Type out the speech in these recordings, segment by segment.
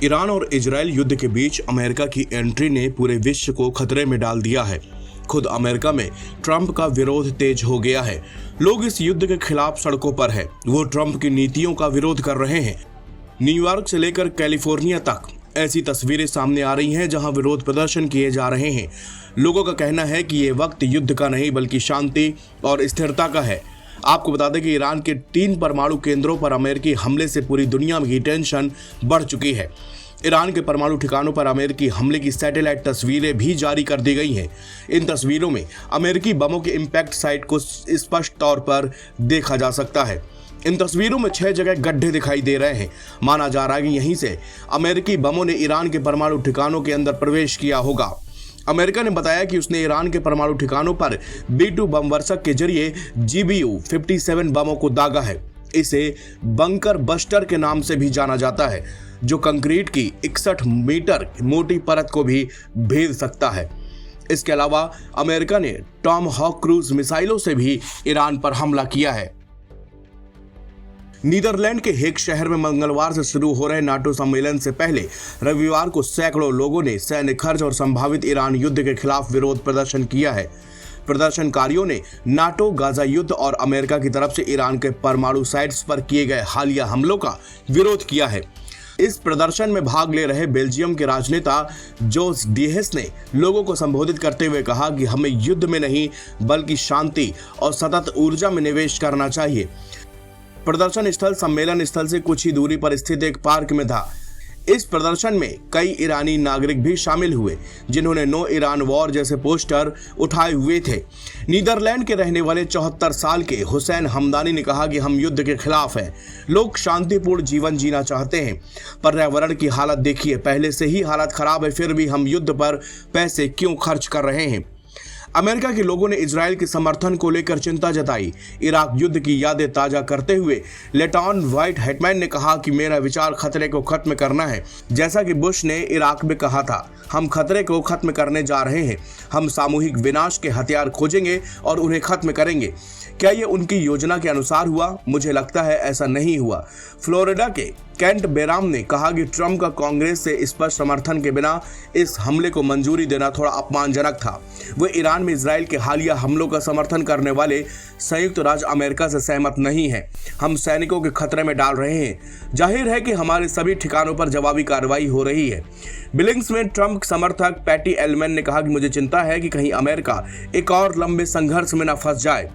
Iran और Israel युद्ध के बीच अमेरिका की एंट्री ने पूरे विश्व को खतरे में डाल दिया है। खुद अमेरिका में ट्रंप का विरोध तेज हो गया है। लोग इस युद्ध के खिलाफ सड़कों पर हैं। वो ट्रंप की नीतियों का विरोध कर रहे हैं। न्यूयॉर्क से लेकर कैलिफोर्निया तक ऐसी तस्वीरें सामने आ रही हैं जहां विरोध प्रदर्शन किए जा रहे हैं। लोगों का कहना है कि ये वक्त युद्ध का नहीं बल्कि शांति और स्थिरता का है। आपको बता दें कि ईरान के 3 परमाणु केंद्रों पर अमेरिकी हमले से पूरी दुनिया की टेंशन बढ़ चुकी है। ईरान के परमाणु ठिकानों पर अमेरिकी हमले की सैटेलाइट तस्वीरें भी जारी कर दी गई हैं। इन तस्वीरों में अमेरिकी बमों के इम्पैक्ट साइट को स्पष्ट तौर पर देखा जा सकता है। इन तस्वीरों में 6 जगह गड्ढे दिखाई दे रहे हैं। माना जा रहा है कि यहीं से अमेरिकी बमों ने ईरान के परमाणु ठिकानों के अंदर प्रवेश किया होगा। अमेरिका ने बताया कि उसने ईरान के परमाणु ठिकानों पर B-2 बम वर्षक के जरिए GBU-57 बमों को दागा है। इसे बंकर बस्टर के नाम से भी जाना जाता है, जो कंक्रीट की 61 मीटर मोटी परत को भी भेद सकता है। इसके अलावा अमेरिका ने टॉम हॉक क्रूज मिसाइलों से भी ईरान पर हमला किया है। नीदरलैंड के हेग शहर में मंगलवार से शुरू हो रहे नाटो सम्मेलन से पहले रविवार को सैकड़ों लोगों ने सैन्य खर्च और संभावित ईरान युद्ध के खिलाफ विरोध प्रदर्शन किया है। प्रदर्शनकारियों ने नाटो, गाजा युद्ध और अमेरिका की तरफ से ईरान के परमाणु साइट्स पर किए गए हालिया हमलों का विरोध किया है। इस प्रदर्शन में भाग ले रहे बेल्जियम के राजनेता जोस डीहेस ने लोगों को संबोधित करते हुए कहा कि हमें युद्ध में नहीं बल्कि शांति और सतत ऊर्जा में निवेश करना चाहिए। प्रदर्शन स्थल सम्मेलन स्थल से कुछ ही दूरी पर स्थित एक पार्क में था। इस प्रदर्शन में कई ईरानी नागरिक भी शामिल हुए, जिन्होंने नो ईरान वॉर जैसे पोस्टर उठाए हुए थे। नीदरलैंड के रहने वाले 74 साल के हुसैन हमदानी ने कहा कि हम युद्ध के खिलाफ हैं। लोग शांतिपूर्ण जीवन जीना चाहते हैं। पर्यावरण की हालत देखिए, पहले से ही हालत खराब है, फिर भी हम युद्ध पर पैसे क्यों खर्च कर रहे हैं। अमेरिका के लोगों ने इजराइल के समर्थन को लेकर चिंता जताई। इराक युद्ध की यादें ताजा करते हुए लेटॉन व्हाइट हेटमैन ने कहा कि मेरा विचार खतरे को खत्म करना है। जैसा कि बुश ने इराक में कहा था, हम खतरे को खत्म करने जा रहे हैं। हम सामूहिक विनाश के हथियार खोजेंगे और उन्हें खत्म करेंगे। क्या ये उनकी योजना के अनुसार हुआ? मुझे लगता है ऐसा नहीं हुआ। फ्लोरिडा के केंट बेराम ने कहा कि ट्रंप का कांग्रेस से स्पष्ट समर्थन के बिना इस हमले को मंजूरी देना थोड़ा अपमानजनक था। वो ईरान में इजराइल के हालिया हमलों का समर्थन करने वाले संयुक्त राज्य अमेरिका से सहमत नहीं है। हम सैनिकों के खतरे में डाल रहे हैं। जाहिर है कि हमारे सभी ठिकानों पर जवाबी कार्रवाई हो रही है। बिलिंग्स में ट्रंप समर्थक पैटी एलमैन ने कहा कि मुझे चिंता है कि कहीं अमेरिका एक और लंबे संघर्ष में न फंस जाए।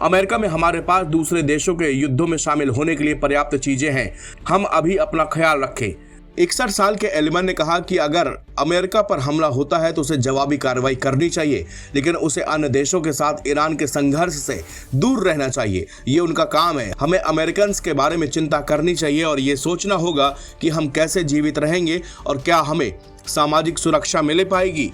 अमेरिका में हमारे पास दूसरे देशों के युद्धों में शामिल होने के लिए पर्याप्त चीजें हैं। हम अभी अपना ख्याल रखें। 61 साल के एलमैन ने कहा कि अगर अमेरिका पर हमला होता है तो उसे जवाबी कार्रवाई करनी चाहिए, लेकिन उसे अन्य देशों के साथ ईरान के संघर्ष से दूर रहना चाहिए। ये उनका काम है। हमें अमेरिकन के बारे में चिंता करनी चाहिए और ये सोचना होगा कि हम कैसे जीवित रहेंगे और क्या हमें सामाजिक सुरक्षा मिल पाएगी।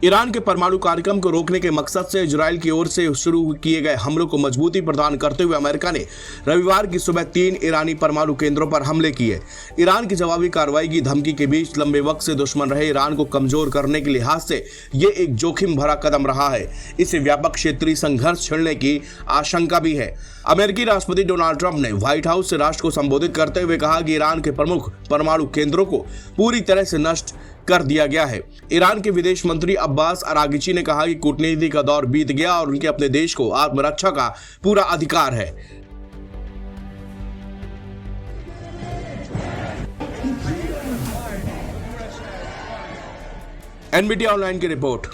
ईरान के परमाणु कार्यक्रम को रोकने के मकसद से इजराइल की ओर से शुरू किए गए हमलों को मजबूती प्रदान करते हुए अमेरिका ने रविवार की सुबह 3 ईरानी परमाणु केंद्रों पर हमले किए। ईरान की जवाबी कार्रवाई की धमकी के बीच लंबे वक्त से दुश्मन रहे ईरान को कमजोर करने के लिहाज से ये एक जोखिम भरा कदम रहा है। इससे व्यापक क्षेत्रीय संघर्ष छिड़ने की आशंका भी है। अमेरिकी राष्ट्रपति डोनाल्ड ट्रंप ने व्हाइट हाउस से राष्ट्र को संबोधित करते हुए कहा कि ईरान के प्रमुख परमाणु केंद्रों को पूरी तरह से नष्ट कर दिया गया है। ईरान के विदेश मंत्री अब्बास अरागिची ने कहा कि कूटनीति का दौर बीत गया और उनके अपने देश को आत्मरक्षा का पूरा अधिकार है। NBT ऑनलाइन की रिपोर्ट।